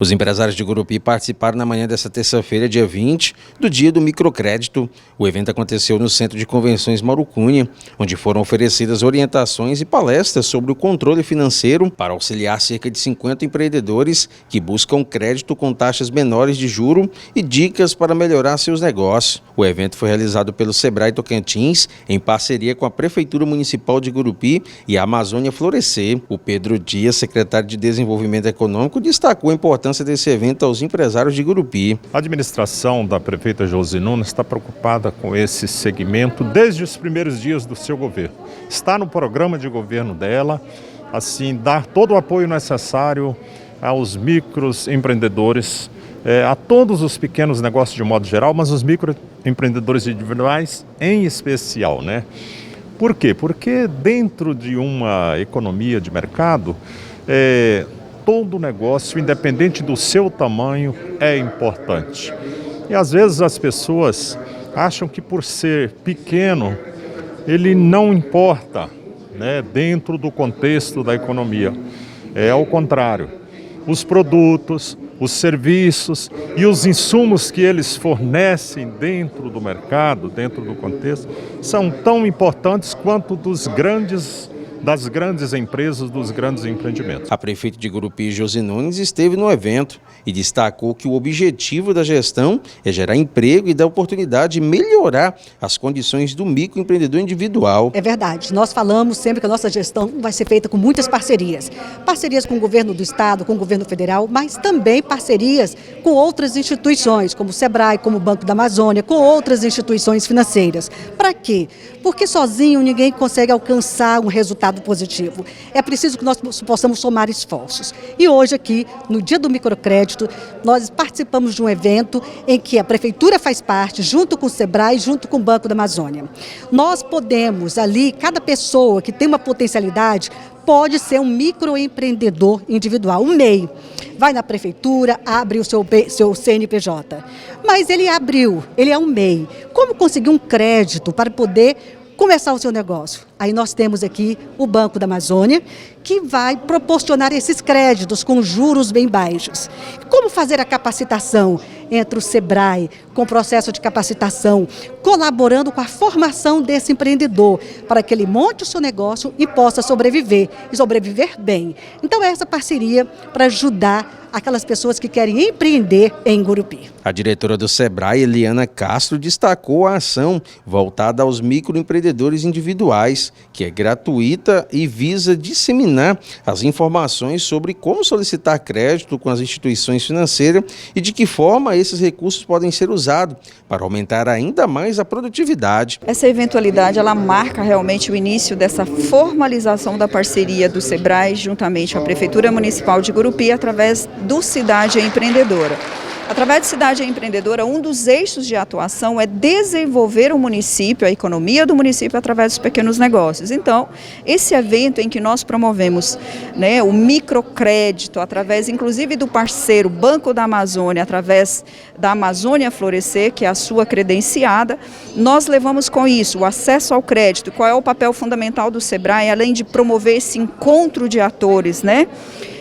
Os empresários de Gurupi participaram na manhã desta terça-feira, dia 20, do Dia do Microcrédito. O evento aconteceu no Centro de Convenções Mauro Cunha, onde foram oferecidas orientações e palestras sobre o controle financeiro para auxiliar cerca de 50 empreendedores que buscam crédito com taxas menores de juro e dicas para melhorar seus negócios. O evento foi realizado pelo Sebrae Tocantins, em parceria com a Prefeitura Municipal de Gurupi e a Amazônia Florescer. O Pedro Dias, secretário de Desenvolvimento Econômico, destacou a importância desse evento aos empresários de Gurupi. A administração da prefeita Josi Nunes está preocupada com esse segmento desde os primeiros dias do seu governo. Está no programa de governo dela, assim, dar todo o apoio necessário aos microempreendedores, a todos os pequenos negócios de modo geral, mas os microempreendedores individuais em especial, né? Por quê? Porque dentro de uma economia de mercado, todo negócio, independente do seu tamanho, é importante. E às vezes as pessoas acham que por ser pequeno, ele não importa, né, dentro do contexto da economia. É ao contrário. Os produtos, os serviços e os insumos que eles fornecem dentro do mercado, dentro do contexto, são tão importantes quanto das grandes empresas, dos grandes empreendimentos. A prefeita de Gurupi, Josi Nunes, esteve no evento e destacou que o objetivo da gestão é gerar emprego e dar oportunidade de melhorar as condições do microempreendedor individual. É verdade, nós falamos sempre que a nossa gestão vai ser feita com muitas parcerias. Parcerias com o governo do estado, com o governo federal, mas também parcerias com outras instituições, como o Sebrae, como o Banco da Amazônia, com outras instituições financeiras. Para quê? Porque sozinho ninguém consegue alcançar um resultado positivo. É preciso que nós possamos somar esforços. E hoje aqui, no Dia do Microcrédito, nós participamos de um evento em que a Prefeitura faz parte, junto com o Sebrae, junto com o Banco da Amazônia. Nós podemos ali, cada pessoa que tem uma potencialidade, pode ser um microempreendedor individual, um MEI. Vai na prefeitura, abre o seu CNPJ. Mas ele é um MEI. Como conseguir um crédito para poder começar o seu negócio? Aí nós temos aqui o Banco da Amazônia, que vai proporcionar esses créditos com juros bem baixos. Como fazer a capacitação entre o Sebrae, com o processo de capacitação, colaborando com a formação desse empreendedor, para que ele monte o seu negócio e possa sobreviver, e sobreviver bem. Então essa parceria para ajudar aquelas pessoas que querem empreender em Gurupi. A diretora do Sebrae, Eliana Castro, destacou a ação voltada aos microempreendedores individuais, que é gratuita e visa disseminar as informações sobre como solicitar crédito com as instituições financeiras e de que forma esses recursos podem ser usados para aumentar ainda mais a produtividade. Essa eventualidade, ela marca realmente o início dessa formalização da parceria do Sebrae juntamente com a Prefeitura Municipal de Gurupi através do Cidade Empreendedora. Através de Cidade Empreendedora, um dos eixos de atuação é desenvolver o município, a economia do município através dos pequenos negócios. Então, esse evento em que nós promovemos, né, o microcrédito, através inclusive do parceiro Banco da Amazônia, através da Amazônia Florescer, que é a sua credenciada, nós levamos com isso o acesso ao crédito. Qual é o papel fundamental do Sebrae, além de promover esse encontro de atores, né?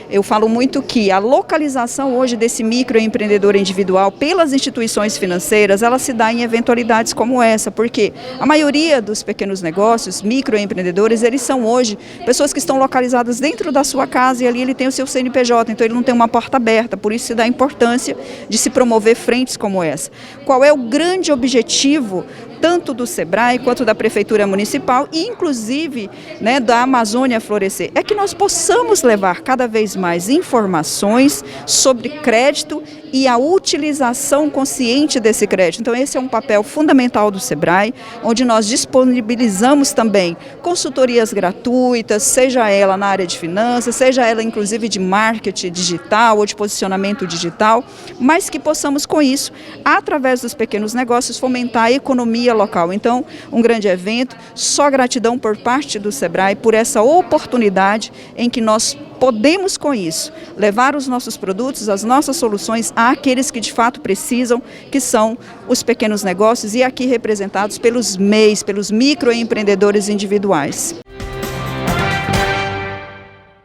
Eu falo muito que a localização hoje desse microempreendedor individual pelas instituições financeiras, ela se dá em eventualidades como essa, porque a maioria dos pequenos negócios, microempreendedores, eles são hoje pessoas que estão localizadas dentro da sua casa e ali ele tem o seu CNPJ, então ele não tem uma porta aberta, por isso se dá a importância de se promover frentes como essa. Qual é o grande objetivo tanto do Sebrae quanto da Prefeitura Municipal e inclusive, né, da Amazônia Florescer? É que nós possamos levar cada vez mais informações sobre crédito e a utilização consciente desse crédito. Então esse é um papel fundamental do Sebrae, onde nós disponibilizamos também consultorias gratuitas, seja ela na área de finanças, seja ela inclusive de marketing digital ou de posicionamento digital, mas que possamos com isso, através dos pequenos negócios, fomentar a economia local. Então, um grande evento, só gratidão por parte do Sebrae por essa oportunidade em que nós podemos com isso levar os nossos produtos, as nossas soluções àqueles que de fato precisam, que são os pequenos negócios e aqui representados pelos MEIs, pelos microempreendedores individuais.